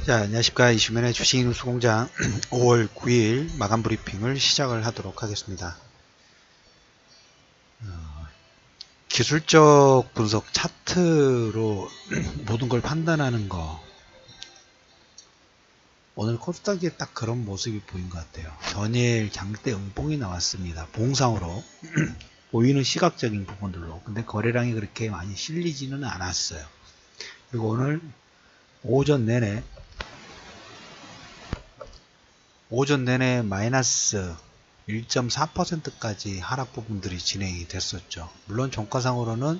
자, 안녕하십니까. 이슈면의 주식인수공장 5월 9일 마감 브리핑을 시작을 하도록 하겠습니다. 기술적 분석 차트로 모든 걸 판단하는 거, 오늘 코스닥에 딱 그런 모습이 보인 것 같아요. 전일 장대 음봉이 나왔습니다. 봉상으로 보이는 시각적인 부분들로. 근데 거래량이 그렇게 많이 실리지는 않았어요. 그리고 오늘 오전 내내 마이너스 1.4%까지 하락 부분들이 진행이 됐었죠. 물론 종가상으로는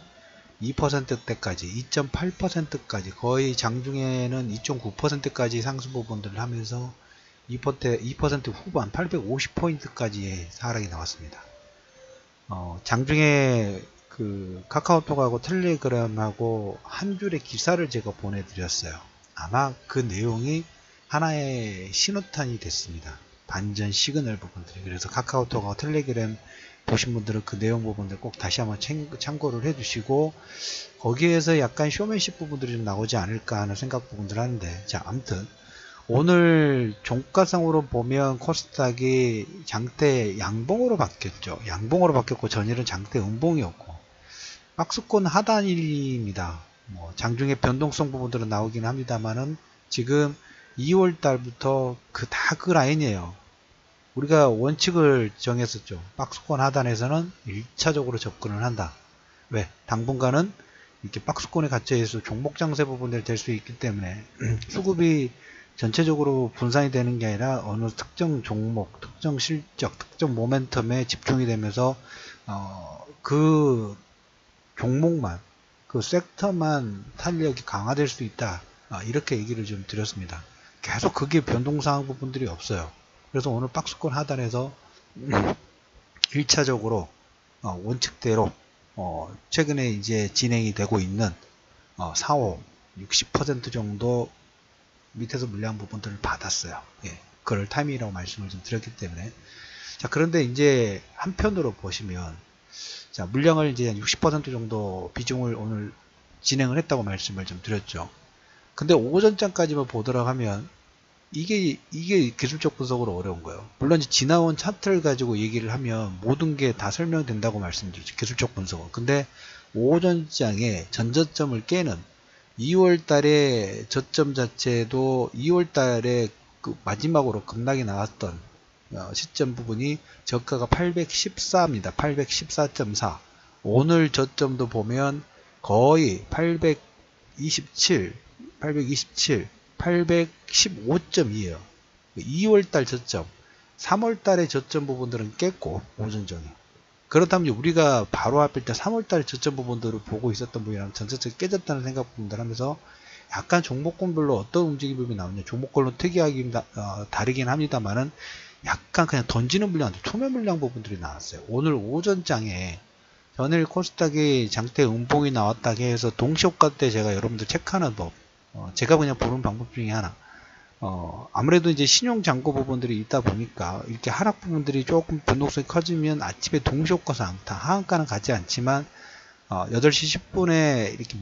2%대까지 2.8%까지 거의 장중에는 2.9%까지 상승 부분들을 하면서 2% 후반 850포인트까지의 하락이 나왔습니다. 장중에 그 카카오톡하고 텔레그램하고 한 줄의 기사를 제가 보내드렸어요. 아마 그 내용이 하나의 신호탄이 됐습니다. 반전 시그널 부분들이. 그래서 카카오톡하고 텔레그램 보신 분들은 그 내용 부분들 꼭 다시 한번 참고를 해주시고, 거기에서 약간 쇼맨십 부분들이 좀 나오지 않을까 하는 생각 부분들 하는데, 자, 아무튼 오늘 종가상으로 보면 코스닥이 장대 양봉으로 바뀌었죠. 양봉으로 바뀌었고 전일은 장대 음봉이었고, 박스권 하단일입니다. 장중에 변동성 부분들은 나오긴 합니다만은 지금 2월 달부터 그 라인이에요. 우리가 원칙을 정했었죠. 박스권 하단에서는 1차적으로 접근을 한다. 왜? 당분간은 이렇게 박스권에 갇혀있어 종목 장세 부분들이 될 수 있기 때문에 수급이 전체적으로 분산이 되는 게 아니라 어느 특정 종목, 특정 실적, 특정 모멘텀에 집중이 되면서 그 종목만, 그 섹터만 탄력이 강화될 수 있다. 이렇게 얘기를 좀 드렸습니다. 계속 그게 변동사항 부분들이 없어요. 그래서 오늘 박스권 하단에서 1차적으로 원칙대로 최근에 이제 진행이 되고 있는 4, 5, 60% 정도 밑에서 물량 부분들을 받았어요. 예, 그걸 타이밍이라고 말씀을 좀 드렸기 때문에. 자, 그런데 이제 한편으로 보시면, 자, 물량을 이제 60% 정도 비중을 오늘 진행을 했다고 말씀을 좀 드렸죠. 근데 오전장까지만 보도록 하면 이게 기술적 분석으로 어려운 거예요. 물론 지나온 차트를 가지고 얘기를 하면 모든 게 다 설명된다고 말씀드렸죠. 기술적 분석은. 근데 오전장에 전저점을 깨는 2월 달에 저점 자체도 2월 달에 그 마지막으로 급락이 나왔던 시점 부분이 저가가 814입니다. 814.4. 오늘 저점도 보면 거의 827, 815.2에요. 2월달 저점, 3월달의 저점 부분들은 깼고, 오전정에. 그렇다면 우리가 바로 앞일 때 3월달 저점 부분들을 보고 있었던 부분이랑 전체적으로 깨졌다는 생각 부분들 하면서 약간 종목군별로 어떤 움직임이 나오냐, 종목별로 특이하긴 다르긴 합니다만은 약간 그냥 던지는 물량, 투매 물량 부분들이 나왔어요. 오늘 오전장에 전일 코스닥이 장대 음봉이 나왔다고 해서 동시효과 때 제가 여러분들 체크하는 법, 제가 그냥 보는 방법 중에 하나. 아무래도 이제 신용 잔고 부분들이 있다 보니까 이렇게 하락 부분들이 조금 변동성이 커지면 아침에 동시효과상 다 하한가는 가지 않지만 8시 10분에 이렇게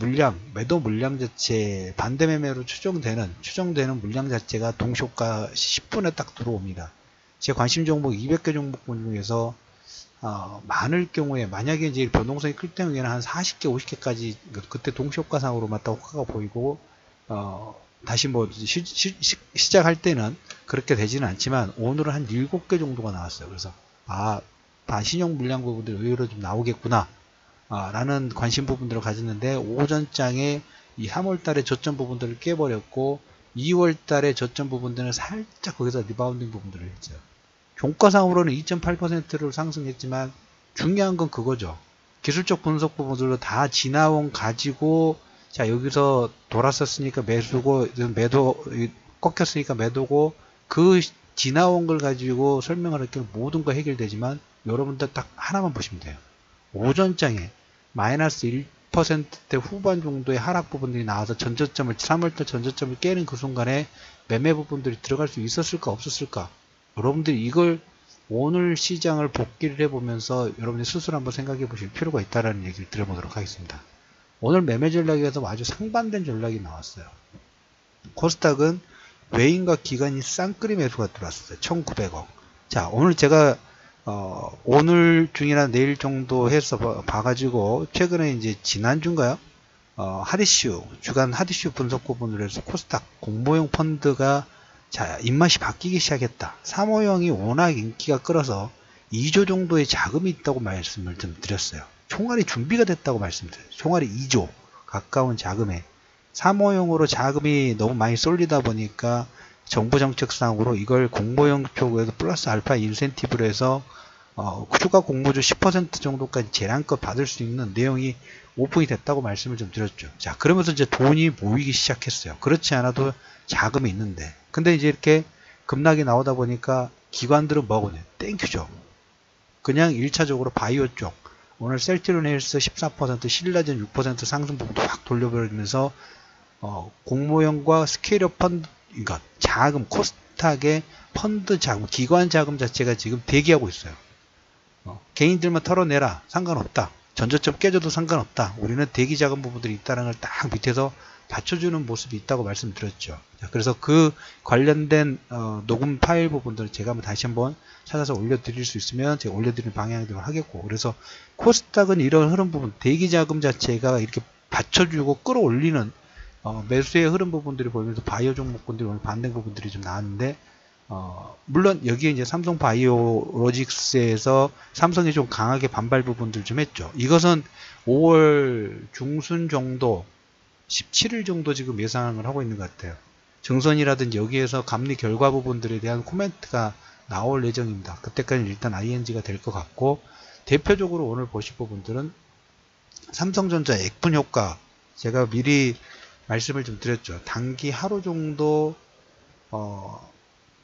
매도 물량 자체 반대 매매로 추정되는 물량 자체가 동시효과 10분에 딱 들어옵니다. 제 관심 종목 200개 종목군 중에서 많을 경우에 만약에 이제 변동성이 클 경우에는 한 40개, 50개까지 그때 동시효과상으로만 딱 효과가 보이고 다시 시작할 때는 그렇게 되지는 않지만 오늘은 한 7개 정도가 나왔어요. 그래서 반신용 물량 부분들이 의외로 좀 나오겠구나 라는 관심 부분들을 가졌는데 오전장에 이 3월달에 저점 부분들을 깨버렸고 2월달에 저점 부분들은 살짝 거기서 리바운딩 부분들을 했죠. 종가상으로는 2.8%를 상승했지만 중요한 건 그거죠. 기술적 분석 부분들로 다 지나온 가지고 자, 여기서 돌았었으니까 매수고, 꺾였으니까 매도고, 그 지나온 걸 가지고 설명을 할때 모든 거 해결되지만, 여러분들 딱 하나만 보시면 돼요. 오전장에 마이너스 1%대 후반 정도의 하락 부분들이 나와서 3월달 전저점을 깨는 그 순간에 매매 부분들이 들어갈 수 있었을까, 없었을까? 여러분들이 이걸 오늘 시장을 복기를 해보면서 여러분이 스스로 한번 생각해 보실 필요가 있다는 얘기를 드려보도록 하겠습니다. 오늘 매매 전략에서 아주 상반된 전략이 나왔어요. 코스닥은 외인과 기관이 쌍끌이 매수가 들어왔어요. 1900억. 자, 오늘 제가 오늘 중이나 내일 정도 해서 봐가지고 최근에 이제 지난주인가요? 하디슈 주간 하디슈 분석 부분으로 해서 코스닥 공모형 펀드가 자 입맛이 바뀌기 시작했다. 3호형이 워낙 인기가 끌어서 2조 정도의 자금이 있다고 말씀을 좀 드렸어요. 총알이 준비가 됐다고 말씀드렸어요. 총알이 2조 가까운 자금에 3호형으로 자금이 너무 많이 쏠리다 보니까 정부 정책상으로 이걸 공모형 쪽에서 플러스 알파 인센티브로 해서 추가 공모주 10% 정도까지 재량껏 받을 수 있는 내용이 오픈이 됐다고 말씀을 좀 드렸죠. 자, 그러면서 이제 돈이 모이기 시작했어요. 그렇지 않아도 자금이 있는데. 근데 이제 이렇게 급락이 나오다 보니까 기관들은 뭐하거든요? 땡큐죠. 그냥 1차적으로 바이오 쪽. 오늘 셀트리온 헬스 14%, 신라젠 6% 상승 부분도 확 돌려버리면서 공모형과 스케일업 펀드, 그러니까 자금, 코스닥의 펀드 자금, 기관 자금 자체가 지금 대기하고 있어요. 개인들만 털어내라. 상관없다. 전저점 깨져도 상관없다. 우리는 대기 자금 부분들이 있다는 걸 딱 밑에서 받쳐주는 모습이 있다고 말씀드렸죠. 자, 그래서 그 관련된 녹음 파일 부분들을 제가 다시 한번 찾아서 올려드릴 수 있으면 제가 올려드리는 방향대로 하겠고, 그래서 코스닥은 이런 흐름 부분, 대기 자금 자체가 이렇게 받쳐주고 끌어올리는 매수의 흐름 부분들이 보이면서 바이오 종목군들이 오늘 반등 부분들이 좀 나왔는데, 물론 여기에 이제 삼성 바이오로직스에서 삼성이 좀 강하게 반발 부분들 좀 했죠. 이것은 5월 중순 정도 17일 정도 지금 예상을 하고 있는 것 같아요. 증선이라든지 여기에서 감리 결과 부분들에 대한 코멘트가 나올 예정입니다. 그때까지 일단 ING가 될 것 같고, 대표적으로 오늘 보실 부분들은 삼성전자 액분 효과, 제가 미리 말씀을 좀 드렸죠. 단기 하루 정도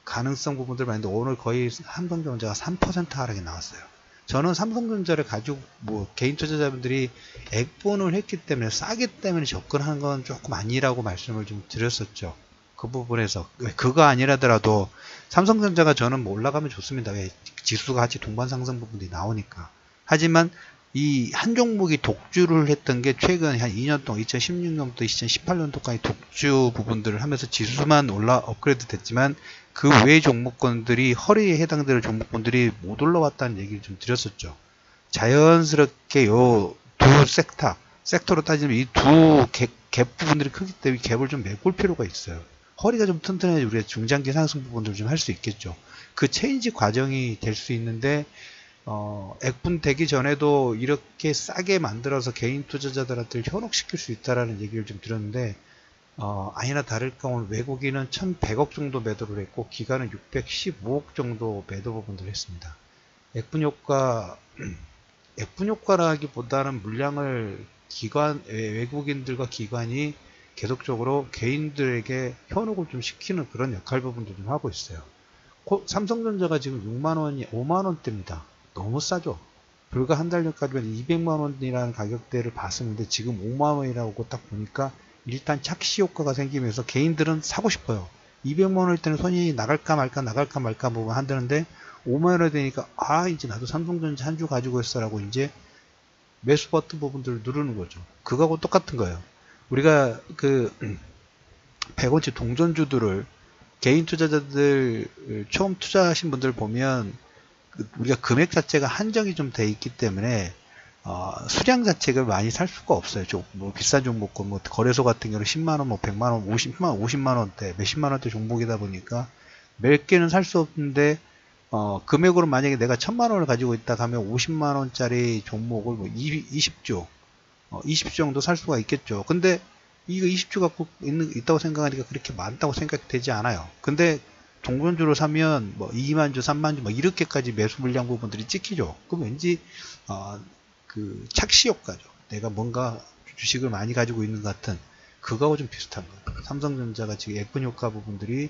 가능성 부분들 많은데 오늘 거의 삼성전자가 3% 하락이 나왔어요. 저는 삼성전자를 가지고 개인 투자자분들이 액분을 했기 때문에 싸기 때문에 접근하는 건 조금 아니라고 말씀을 좀 드렸었죠. 그 부분에서 그거 아니라더라도 삼성전자가 저는 올라가면 좋습니다. 왜? 지수가 같이 동반 상승 부분이 나오니까. 하지만 이 한 종목이 독주를 했던 게 최근 한 2년 동안 2016년부터 2018년도까지 독주 부분들을 하면서 지수만 업그레이드 됐지만 그 외 종목군들이 허리에 해당되는 종목군들이 못 올라왔다는 얘기를 좀 드렸었죠. 자연스럽게 요 두 섹터로 따지면 이 두 갭 부분들이 크기 때문에 갭을 좀 메꿀 필요가 있어요. 허리가 좀 튼튼해야 우리가 중장기 상승 부분들을 좀 할 수 있겠죠. 그 체인지 과정이 될 수 있는데 액분 되기 전에도 이렇게 싸게 만들어서 개인 투자자들한테 현혹시킬 수 있다라는 얘기를 좀 드렸는데 아니나 다를까 오늘 외국인은 1100억 정도 매도를 했고 기관은 615억 정도 매도 부분들을 했습니다. 액분 효과라기보다는 물량을 외국인들과 기관이 계속적으로 개인들에게 현혹을 좀 시키는 그런 역할 부분도 좀 하고 있어요. 삼성전자가 지금 6만원이 5만원대입니다. 너무 싸죠. 불과 한 달 전까지는 200만원이라는 가격대를 봤었는데 지금 5만원이라고 딱 보니까 일단 착시 효과가 생기면서 개인들은 사고 싶어요. 200만원일 때는 손이 나갈까 말까 부분 한다는데 5만원이 되니까 이제 나도 삼성전자 한 주 가지고 있어라고 이제 매수 버튼 부분들을 누르는 거죠. 그거하고 똑같은 거예요. 우리가 그 100원치 동전주들을 개인 투자자들 처음 투자하신 분들 보면 우리가 금액 자체가 한정이 좀 돼 있기 때문에 수량 자체가 많이 살 수가 없어요. 뭐 비싼 종목군 뭐 거래소 같은 경우는 10만원, 뭐 100만원, 50만원대, 몇십만원대 종목이다 보니까 몇 개는 살 수 없는데 금액으로 만약에 내가 1000만원을 가지고 있다 하면 50만원짜리 종목을 뭐 20주 20주 정도 살 수가 있겠죠. 근데 이거 20주 갖고 있다고 생각하니까 그렇게 많다고 생각되지 않아요. 근데 동전주로 사면 뭐 2만주, 3만주 뭐 이렇게까지 매수 물량 부분들이 찍히죠. 그럼 왠지 그 착시 효과죠. 내가 뭔가 주식을 많이 가지고 있는 것 같은 그거하고 좀 비슷한 거예요. 삼성전자가 지금 액분 효과 부분들이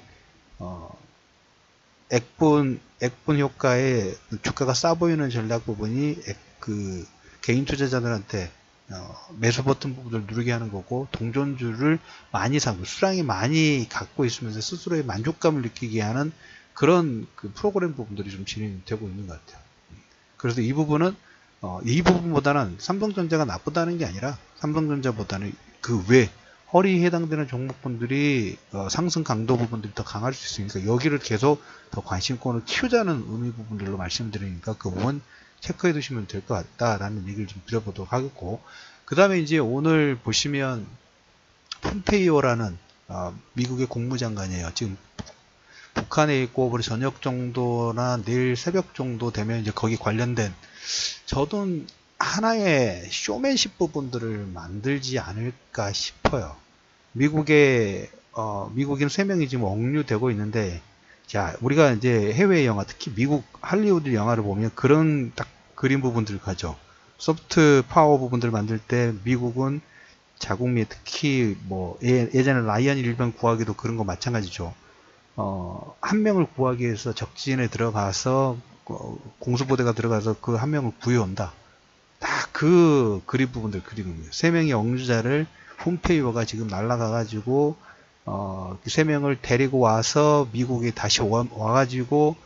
액분 효과에 주가가 싸 보이는 전략 부분이 그 개인 투자자들한테 매수 버튼 부분을 누르게 하는 거고, 동전주를 많이 사고 수량이 많이 갖고 있으면서 스스로의 만족감을 느끼게 하는 그런 그 프로그램 부분들이 좀 진행되고 있는 것 같아요. 그래서 이 부분은 이 부분보다는 삼성전자가 나쁘다는 게 아니라 삼성전자보다는 그 외 허리에 해당되는 종목분들이 상승 강도 부분들이 더 강할 수 있으니까 여기를 계속 더 관심권을 키우자는 의미 부분들로 말씀드리니까 그 부분 체크해 두시면 될 것 같다라는 얘기를 좀 드려보도록 하겠고, 그 다음에 이제 오늘 보시면 폼페이오라는 미국의 국무장관이에요. 지금 북한에 있고 우리 저녁 정도나 내일 새벽 정도 되면 이제 거기 관련된 저도 하나의 쇼맨십 부분들을 만들지 않을까 싶어요. 미국의 미국인 3명이 지금 억류되고 있는데, 자, 우리가 이제 해외 영화, 특히 미국 할리우드 영화를 보면 그런 딱 그림 부분들을 가죠. 소프트 파워 부분들을 만들 때 미국은 자국민, 특히 뭐 예전에 라이언 일병 구하기도 그런 거 마찬가지죠. 한 명을 구하기 위해서 적진에 들어가서 공수부대가 들어가서 그 한 명을 구해온다. 딱 그 그림 부분들 그리는 3명의 억류자를 폼페이오가 지금 날아가가지고 그 3명을 데리고 와서 미국에 다시 와가지고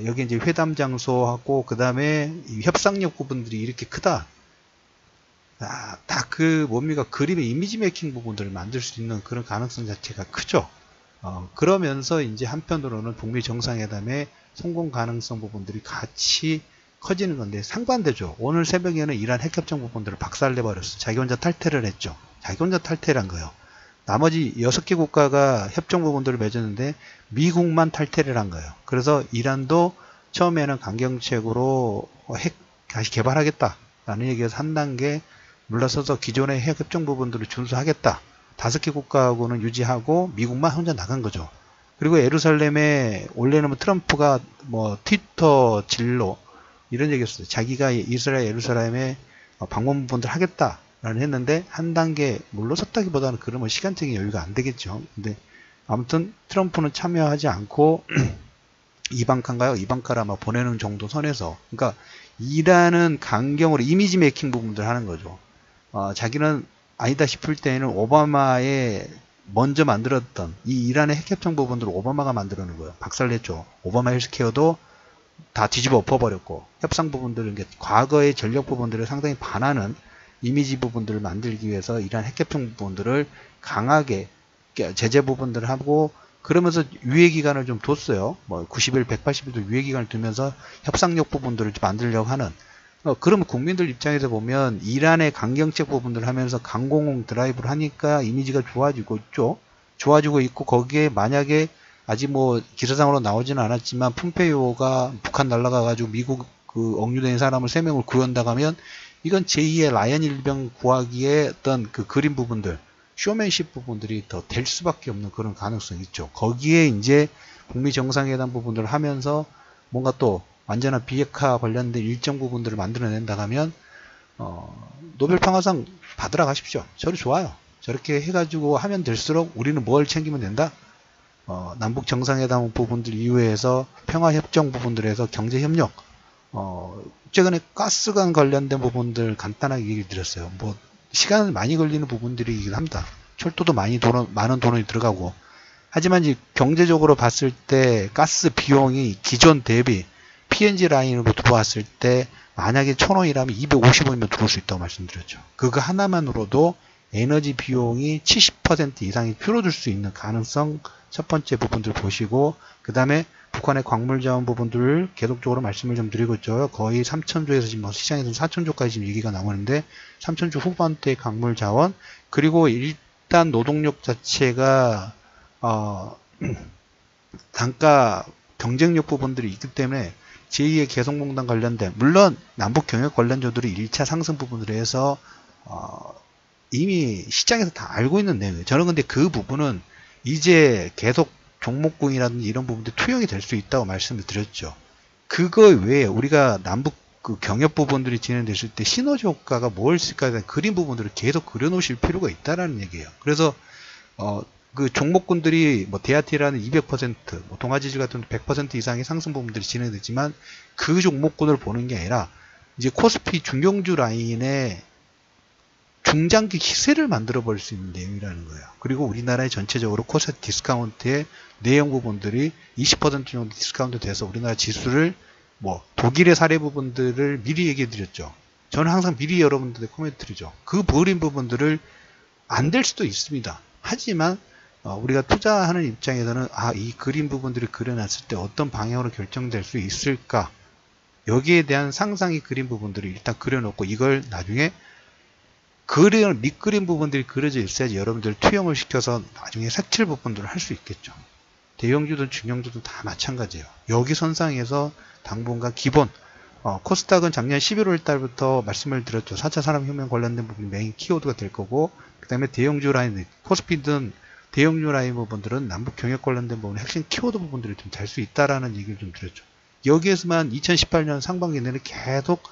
여기 이제 회담 장소하고 그 다음에 협상력 부분들이 이렇게 크다. 딱 그 뭡니까 그림의 이미지 메이킹 부분들을 만들 수 있는 그런 가능성 자체가 크죠. 그러면서 이제 한편으로는 북미 정상회담의 성공 가능성 부분들이 같이 커지는 건데, 상반되죠. 오늘 새벽에는 이란 핵협정 부분들을 박살내버렸어. 자기 혼자 탈퇴를 했죠. 자기 혼자 탈퇴를 한 거예요. 나머지 6개 국가가 협정 부분들을 맺었는데 미국만 탈퇴를 한 거예요. 그래서 이란도 처음에는 강경책으로 핵 다시 개발하겠다라는 얘기에서 한 단계 물러서서 기존의 핵 협정 부분들을 준수하겠다. 5개 국가하고는 유지하고 미국만 혼자 나간 거죠. 그리고 예루살렘에 원래는 뭐 트럼프가 뭐 트위터 진로 이런 얘기였어요. 자기가 이스라엘 예루살렘에 방문 부분들 하겠다라는 했는데 한 단계 물러섰다기보다는 그러면 시간적인 여유가 안 되겠죠. 근데 아무튼 트럼프는 참여하지 않고 이방카인가요? 이방카를 아마 보내는 정도 선에서, 그러니까 이란은 강경으로 이미지 메이킹 부분들 하는 거죠. 자기는 아니다 싶을 때는 오바마의 먼저 만들었던 이 이란의 핵협정 부분들을 오바마가 만들어낸 거예요. 박살냈죠. 오바마 헬스케어도 다 뒤집어 엎어버렸고, 협상 부분들은 과거의 전력 부분들을 상당히 반하는 이미지 부분들을 만들기 위해서 이란 핵협정 부분들을 강하게 제재 부분들을 하고, 그러면서 유예기간을 좀 뒀어요. 뭐 90일, 180일도 유예기간을 두면서 협상력 부분들을 좀 만들려고 하는. 그러면 국민들 입장에서 보면 이란의 강경책 부분들을 하면서 강공응 드라이브를 하니까 이미지가 좋아지고 있죠. 좋아지고 있고, 거기에 만약에 아직 뭐 기사상으로 나오지는 않았지만 폼페이오가 북한 날아가가지고 미국 그 억류된 사람을 3명을 구한다고 하면 이건 제2의 라이언 일병 구하기에 어떤 그 그림 부분들, 쇼맨십 부분들이 더 될 수밖에 없는 그런 가능성이 있죠. 거기에 이제 북미 정상회담 부분들을 하면서 뭔가 또 완전한 비핵화 관련된 일정 부분들을 만들어낸다 하면 노벨 평화상 받으러 가십시오. 저는 좋아요. 저렇게 해가지고 하면 될수록 우리는 뭘 챙기면 된다? 남북 정상회담 부분들 이후에서 평화협정 부분들에서 경제협력, 최근에 가스관 관련된 부분들 간단하게 얘기를 드렸어요. 뭐 시간은 많이 걸리는 부분들이긴 합니다. 철도도 많은 돈이 들어가고, 하지만 이제 경제적으로 봤을 때 가스 비용이 기존 대비 PNG 라인으로 들어왔을 때 만약에 1,000원이라면 250원이면 들어올 수 있다고 말씀드렸죠. 그거 하나만으로도 에너지 비용이 70% 이상이 줄어들 수 있는 가능성, 첫 번째 부분들 보시고, 그 다음에 북한의 광물자원 부분들을 계속적으로 말씀을 좀 드리고 있죠. 거의 3,000조에서 지금 시장에서는 4,000조까지 지금 얘기가 나오는데 3,000조 후반대의 광물자원, 그리고 일단 노동력 자체가 단가 경쟁력 부분들이 있기 때문에 제2의 개성공단 관련된, 물론 남북 경협 관련주들이 1차 상승 부분으로 해서 이미 시장에서 다 알고 있는 내용이에요. 저는 근데 그 부분은 이제 계속 종목군이라든지 이런 부분들이 투영이 될 수 있다고 말씀을 드렸죠. 그거 외에 우리가 남북 그 경협 부분들이 진행됐을 때 시너지 효과가 무엇일까에 대한 그림 부분들을 계속 그려놓으실 필요가 있다라는 얘기예요. 그래서 그 종목군들이 뭐 대하티라는 200%, 뭐 동아지질 같은 100% 이상의 상승 부분들이 진행됐지만 그 종목군을 보는 게 아니라 이제 코스피 중경주 라인에 중장기 시세를 만들어 버릴 수 있는 내용이라는 거예요. 그리고 우리나라의 전체적으로 코스피 디스카운트의 내용 부분들이 20% 정도 디스카운트 돼서 우리나라 지수를, 뭐 독일의 사례 부분들을 미리 얘기해 드렸죠. 저는 항상 미리 여러분들의 코멘트리죠. 그 버린 부분들을 안 될 수도 있습니다. 하지만 우리가 투자하는 입장에서는 이 그림 부분들을 그려놨을 때 어떤 방향으로 결정될 수 있을까, 여기에 대한 상상이 그린 부분들을 일단 그려놓고 이걸 나중에 밑그림 부분들이 그려져 있어야지 여러분들 투영을 시켜서 나중에 색칠 부분들을 할 수 있겠죠. 대형주든 중형주든 다 마찬가지예요. 여기 선상에서 당분간 기본 코스닥은 작년 11월 달부터 말씀을 드렸죠. 4차 산업혁명 관련된 부분이 메인 키워드가 될 거고, 그 다음에 대형주 라인, 코스피든 대형주 라인 부분들은 남북 경협 관련된 부분 핵심 키워드 부분들이 좀 될 수 있다라는 얘기를 좀 드렸죠. 여기에서만 2018년 상반기 내내 계속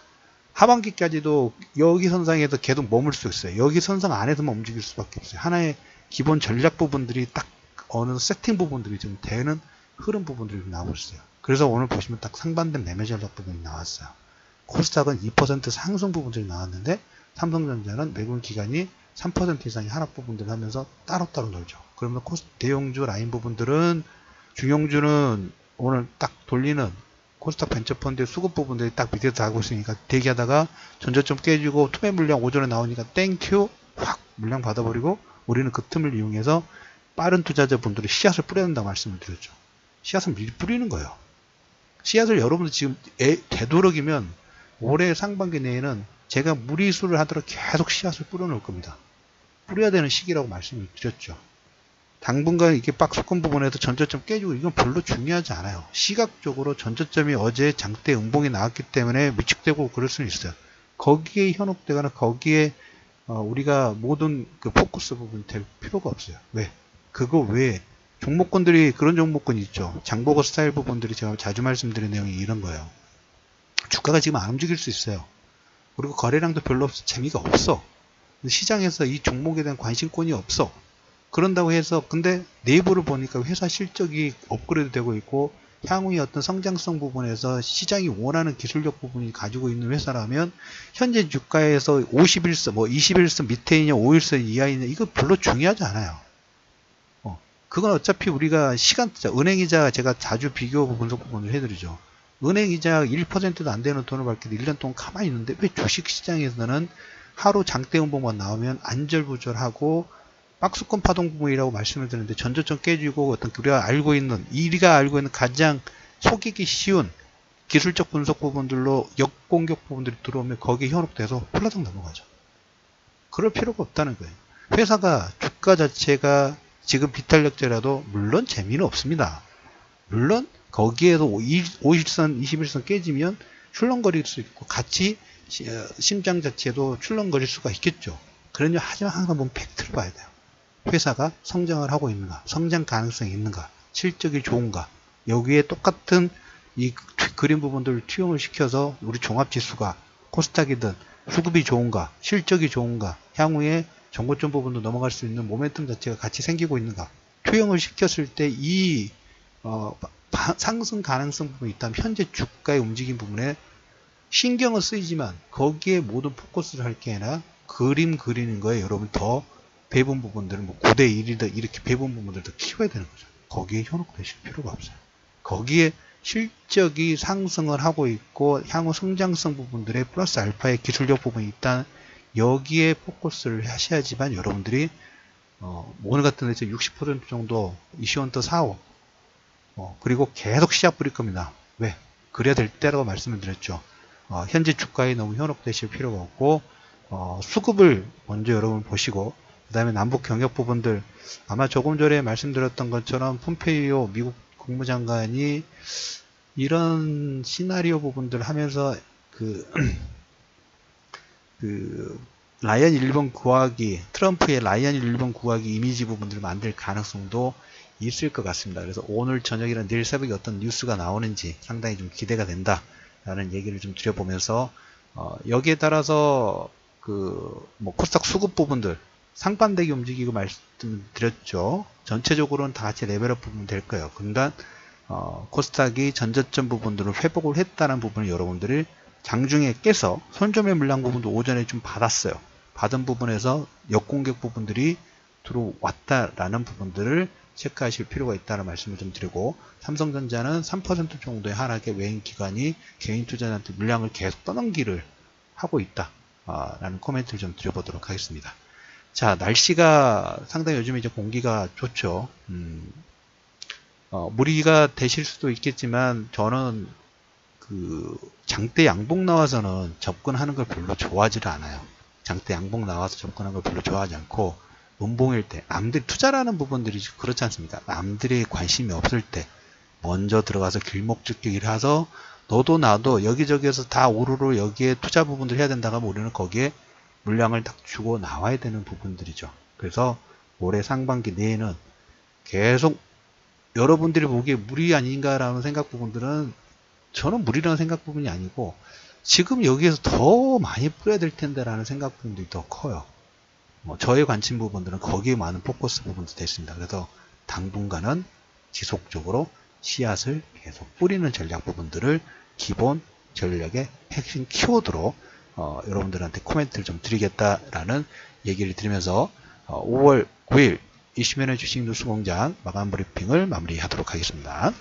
하반기까지도 여기 선상에서 계속 머물 수 있어요. 여기 선상 안에서만 움직일 수밖에 없어요. 하나의 기본 전략 부분들이 딱 어느 세팅 부분들이 좀 되는 흐름 부분들이 나오고 있어요. 그래서 오늘 보시면 딱 상반된 매매 전략 부분이 나왔어요. 코스닥은 2% 상승 부분들이 나왔는데 삼성전자는 매국 기간이 3% 이상의 하락 부분들을 하면서 따로따로 놀죠. 그러면 대형주 라인 부분들은, 중형주는 오늘 딱 돌리는 코스닥 벤처펀드의 수급 부분들이 딱 밑에서 달고 있으니까 대기하다가 전저점 깨지고 투매 물량 오전에 나오니까 땡큐 확 물량 받아버리고, 우리는 그 틈을 이용해서 빠른 투자자분들이 씨앗을 뿌려야 된다고 말씀을 드렸죠. 씨앗을 미리 뿌리는 거예요. 씨앗을 여러분들 지금 되도록이면 올해 상반기 내에는 제가 무리수를 하도록 계속 씨앗을 뿌려 놓을 겁니다. 뿌려야 되는 시기라고 말씀을 드렸죠. 당분간 이렇게 박스권 부분에서 전저점 깨지고 이건 별로 중요하지 않아요. 시각적으로 전저점이 어제 장대 음봉이 나왔기 때문에 위축되고 그럴 수는 있어요. 거기에 현혹되거나 거기에 우리가 모든 그 포커스 부분이 될 필요가 없어요. 왜? 그거 외에 종목군들이, 그런 종목군이 있죠. 장보고 스타일 부분들이 제가 자주 말씀드린 내용이 이런 거예요. 주가가 지금 안 움직일 수 있어요. 그리고 거래량도 별로 없어. 재미가 없어. 시장에서 이 종목에 대한 관심권이 없어. 그런다고 해서 근데 내부를 보니까 회사 실적이 업그레이드 되고 있고 향후의 어떤 성장성 부분에서 시장이 원하는 기술력 부분이 가지고 있는 회사라면 현재 주가에서 51선, 21선 밑에 있냐 5일선 이하에 있냐 이거 별로 중요하지 않아요. 그건 어차피 우리가 시간투자, 은행이자 제가 자주 비교 분석 부분을 해드리죠. 은행이자 1%도 안 되는 돈을 받기도 1년 동안 가만히 있는데 왜 주식시장에서는 하루 장대 음봉만 나오면 안절부절하고 박스권 파동 부분이라고 말씀을 드렸는데 전저점 깨지고 어떤 우리가 알고 있는 가장 속이기 쉬운 기술적 분석 부분들로 역공격 부분들이 들어오면 거기에 현혹돼서 홀라당 넘어가죠. 그럴 필요가 없다는 거예요. 회사가 주가 자체가 지금 비탄력제라도 물론 재미는 없습니다. 물론 거기에도 50선, 21선 깨지면 출렁거릴 수 있고 같이 심장 자체도 출렁거릴 수가 있겠죠. 그러냐 하지만 항상 보면 팩트를 봐야 돼요. 회사가 성장을 하고 있는가, 성장 가능성이 있는가, 실적이 좋은가, 여기에 똑같은 이 그림 부분들을 투영을 시켜서 우리 종합지수가 코스닥이든 수급이 좋은가, 실적이 좋은가, 향후에 정고점 부분도 넘어갈 수 있는 모멘텀 자체가 같이 생기고 있는가, 투영을 시켰을 때 이 상승 가능성 부분이 있다면 현재 주가의 움직임 부분에 신경은 쓰이지만 거기에 모든 포커스를 할 게 아니라 그림 그리는 거에 여러분 더 배분 부분들은 9대 1이든 이렇게 배분 부분들을 더 키워야 되는 거죠. 거기에 현혹되실 필요가 없어요. 거기에 실적이 상승을 하고 있고 향후 성장성 부분들의 플러스 알파의 기술력 부분이 있다. 여기에 포커스를 하셔야지만 여러분들이 오늘 같은 데서 60% 정도 이슈원터 4호 그리고 계속 씨앗 뿌릴 겁니다. 왜? 그래야 될 때라고 말씀을 드렸죠. 현재 주가에 너무 현혹되실 필요가 없고 수급을 먼저 여러분 보시고 그 다음에 남북 경협 부분들 아마 조금 전에 말씀드렸던 것처럼 폼페이오 미국 국무장관이 이런 시나리오 부분들 하면서 라이언 일본 구하기, 트럼프의 라이언 일본 구하기 이미지 부분들을 만들 가능성도 있을 것 같습니다. 그래서 오늘 저녁이나 내일 새벽에 어떤 뉴스가 나오는지 상당히 좀 기대가 된다 라는 얘기를 좀 드려보면서 여기에 따라서 코스닥 수급 부분들 상반되게 움직이고 말씀드렸죠. 전체적으로는 다 같이 레벨업 부분 될 거예요. 그러니까 코스닥이 전저점 부분들을 회복을 했다는 부분을 여러분들이 장중에 깨서 손절매 물량 부분도 오전에 좀 받았어요. 받은 부분에서 역공격 부분들이 들어왔다라는 부분들을 체크하실 필요가 있다는 말씀을 좀 드리고, 삼성전자는 3% 정도의 하락의 외인 기관이 개인 투자자한테 물량을 계속 떠넘기를 하고 있다 라는 코멘트를 좀 드려보도록 하겠습니다. 자, 날씨가 상당히 요즘에 이제 공기가 좋죠. 무리가 되실 수도 있겠지만 저는 그 장대 양봉 나와서는 접근하는 걸 별로 좋아하지를 않아요. 장대 양봉 나와서 접근하는 걸 별로 좋아하지 않고 음봉일 때 남들이 투자라는 부분들이 그렇지 않습니까? 남들이 관심이 없을 때 먼저 들어가서 길목적기를 해서 너도 나도 여기저기에서 다 오르르 여기에 투자 부분들 해야 된다고 하면 우리는 거기에 물량을 딱 주고 나와야 되는 부분들이죠. 그래서 올해 상반기 내에는 계속 여러분들이 보기에 무리 아닌가라는 생각 부분들은 저는 무리라는 생각 부분이 아니고 지금 여기에서 더 많이 뿌려야 될 텐데라는 생각 부분들이 더 커요. 저의 관심 부분들은 거기에 많은 포커스 부분도 됐습니다. 그래서 당분간은 지속적으로 씨앗을 계속 뿌리는 전략 부분들을 기본 전략의 핵심 키워드로 여러분들한테 코멘트를 좀 드리겠다라는 얘기를 드리면서 5월 9일 이슈맨의 주식 뉴스 공장 마감 브리핑을 마무리하도록 하겠습니다.